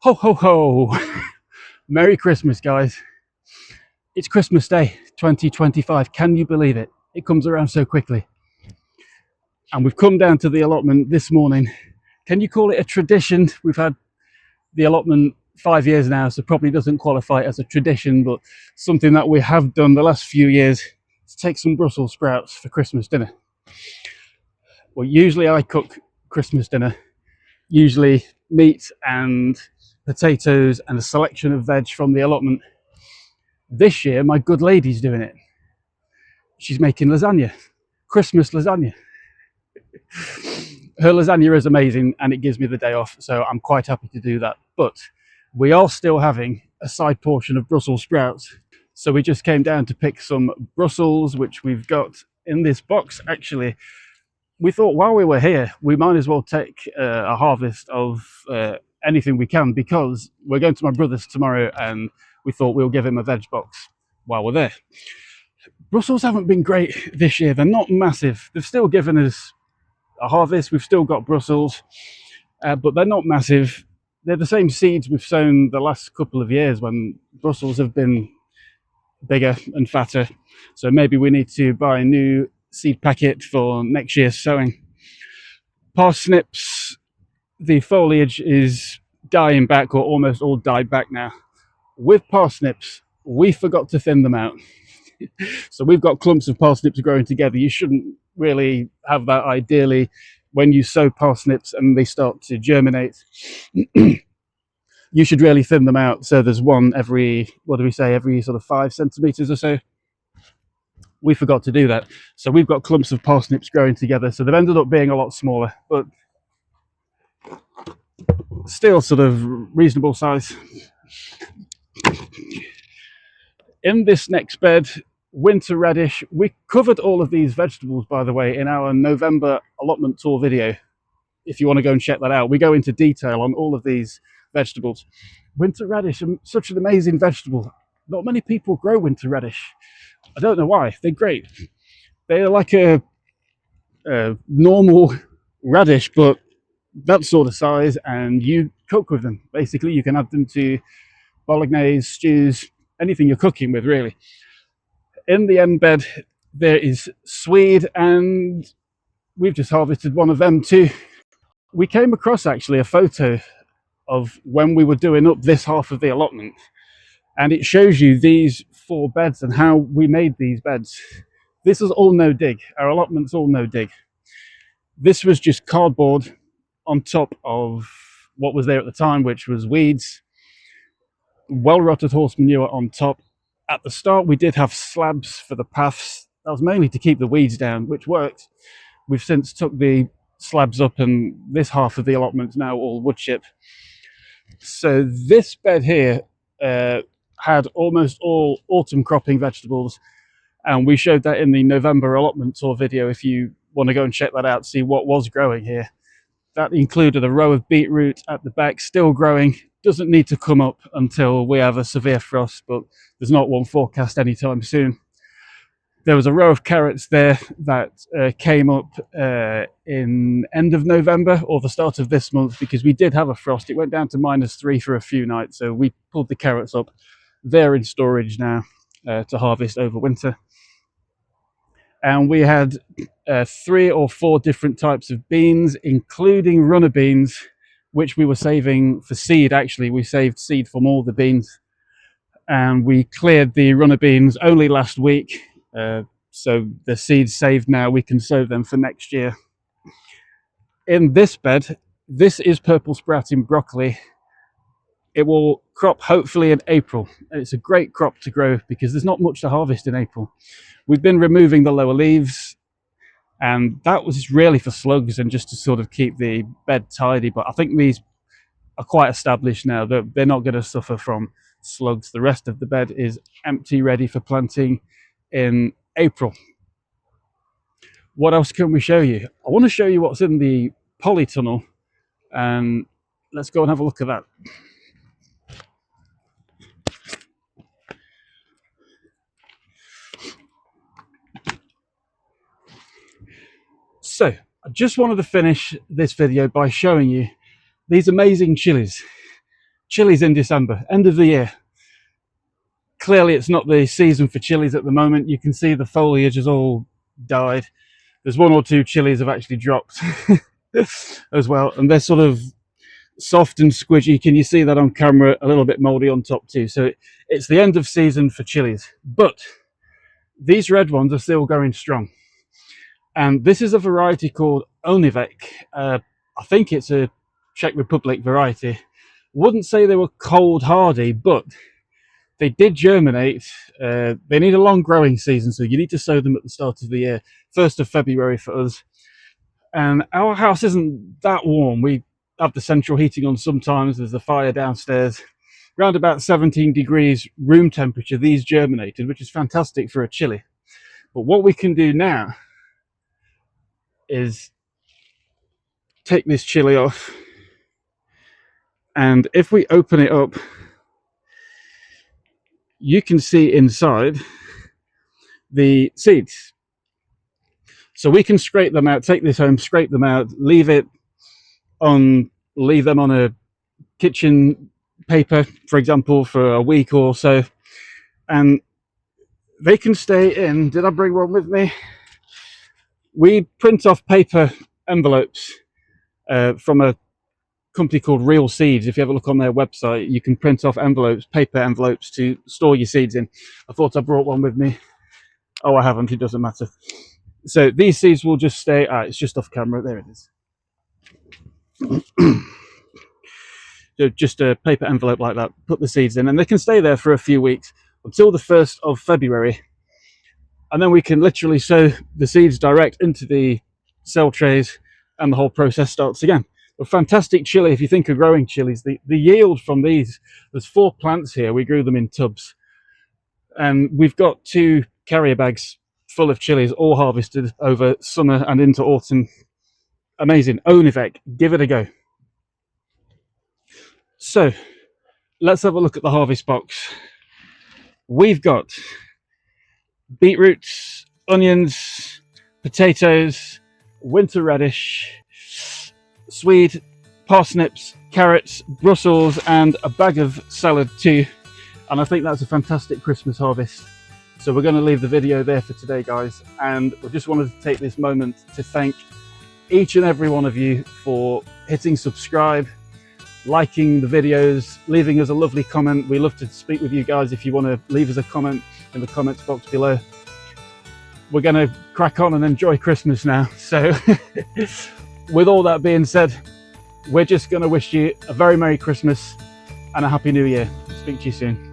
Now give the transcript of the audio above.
Ho, ho, ho. Merry Christmas, guys. It's Christmas Day 2025. Can you believe it? It comes around so quickly. And we've come down to the allotment this morning. Can you call it a tradition? We've had the allotment 5 years now, so probably doesn't qualify as a tradition, but something that we have done the last few years to take some Brussels sprouts for Christmas dinner. Well, usually I cook Christmas dinner, usually meat and potatoes and a selection of veg from the allotment. This year, my good lady's doing it. She's making lasagna, Christmas lasagna. Her lasagna is amazing and it gives me the day off, so I'm quite happy to do that. But we are still having a side portion of Brussels sprouts. So we just came down to pick some Brussels, which we've got in this box. Actually, we thought while we were here, we might as well take a harvest of anything we can, because we're going to my brother's tomorrow and we thought we'll give him a veg box while we're there. Brussels haven't been great this year. They're not massive. They've still given us a harvest. We've still got Brussels, but they're not massive. They're the same seeds we've sown the last couple of years when Brussels have been bigger and fatter. So maybe we need to buy a new seed packet for next year's sowing. Parsnips, the foliage is dying back, or almost all died back now. With parsnips, we forgot to thin them out. So we've got clumps of parsnips growing together. You shouldn't really have that ideally when you sow parsnips and they start to germinate. You should really thin them out. So there's one every, what do we say, every sort of 5 centimeters or so. We forgot to do that. So we've got clumps of parsnips growing together. So they've ended up being a lot smaller, but still sort of reasonable size. In this next bed, winter radish. We covered all of these vegetables, by the way, in our November allotment tour video. If you want to go and check that out, we go into detail on all of these vegetables. Winter radish, such an amazing vegetable. Not many people grow winter radish. I don't know why. They're great. They're like a normal radish, but that sort of size, and you cook with them. Basically, you can add them to bolognese, stews, anything you're cooking with, really. In the end bed, there is swede, and we've just harvested one of them too. We came across actually a photo of when we were doing up this half of the allotment, and it shows you these 4 beds and how we made these beds. This is all no dig. Our allotment's all no dig. This was just cardboard on top of what was there at the time, which was weeds, well rotted horse manure on top. At the start, we did have slabs for the paths. That was mainly to keep the weeds down, which worked. We've since took the slabs up, and this half of the allotment is now all wood chip. So this bed here had almost all autumn cropping vegetables, and we showed that in the November allotment tour video. If you want to go and check that out, see what was growing here. That included a row of beetroot at the back, still growing. Doesn't need to come up until we have a severe frost, but there's not one forecast anytime soon. There was a row of carrots there that came up in end of November or the start of this month, because we did have a frost. It went down to -3 for a few nights, so we pulled the carrots up. They're in storage now to harvest over winter. And we had 3 or 4 different types of beans, including runner beans, which we were saving for seed. Actually, we saved seed from all the beans, and we cleared the runner beans only last week. So the seeds saved now, we can sow them for next year. In this bed, this is purple sprouting broccoli. It will crop hopefully in April. It's a great crop to grow because there's not much to harvest in April. We've been removing the lower leaves, and that was really for slugs and just to sort of keep the bed tidy. But I think these are quite established now. They're not going to suffer from slugs. The rest of the bed is empty, ready for planting in April. What else can we show you? I want to show you what's in the polytunnel, and let's go and have a look at that. So I just wanted to finish this video by showing you these amazing chilies. chilies in December, end of the year. Clearly it's not the season for chilies at the moment. You can see the foliage has all died. There's one or two chilies have actually dropped as well, and they're sort of soft and squidgy. Can you see that on camera? A little bit moldy on top too. So it's the end of season for chilies, but these red ones are still going strong. And this is a variety called Onivek. I think it's a Czech Republic variety. Wouldn't say they were cold hardy, but they did germinate. They need a long growing season, so you need to sow them at the start of the year, 1st of February for us. And our house isn't that warm. We have the central heating on sometimes. There's the fire downstairs. Around about 17 degrees room temperature, these germinated, which is fantastic for a chili. But what we can do now is take this chili off, and if we open it up, you can see inside the seeds. So we can scrape them out, take this home, scrape them out, leave them on a kitchen paper, for example, for a week or so, and they can stay in. Did I bring one with me? We print off paper envelopes from a company called Real Seeds. If you ever look on their website, you can print off envelopes, paper envelopes, to store your seeds in. I thought I brought one with me. Oh, I haven't. It doesn't matter. So these seeds will just stay. It's just off camera. There it is. So just a paper envelope like that. Put the seeds in, and they can stay there for a few weeks until the 1st of February. And then we can literally sow the seeds direct into the cell trays, and the whole process starts again. A fantastic chili if you think of growing chilies. The yield from these, there's 4 plants here. We grew them in tubs, and we've got 2 carrier bags full of chilies, all harvested over summer and into autumn. Amazing. Onivek, give it a go. So let's have a look at the harvest box. We've got beetroots, onions, potatoes, winter radish, swede, parsnips, carrots, Brussels, and a bag of salad too. And I think that's a fantastic Christmas harvest. So we're going to leave the video there for today, guys, and we just wanted to take this moment to thank each and every one of you for hitting subscribe, liking the videos, leaving us a lovely comment. We love to speak with you guys. If you want to leave us a comment in the comments box below. We're going to crack on and enjoy Christmas now. So with all that being said, we're just going to wish you a very Merry Christmas and a Happy New Year. Speak to you soon.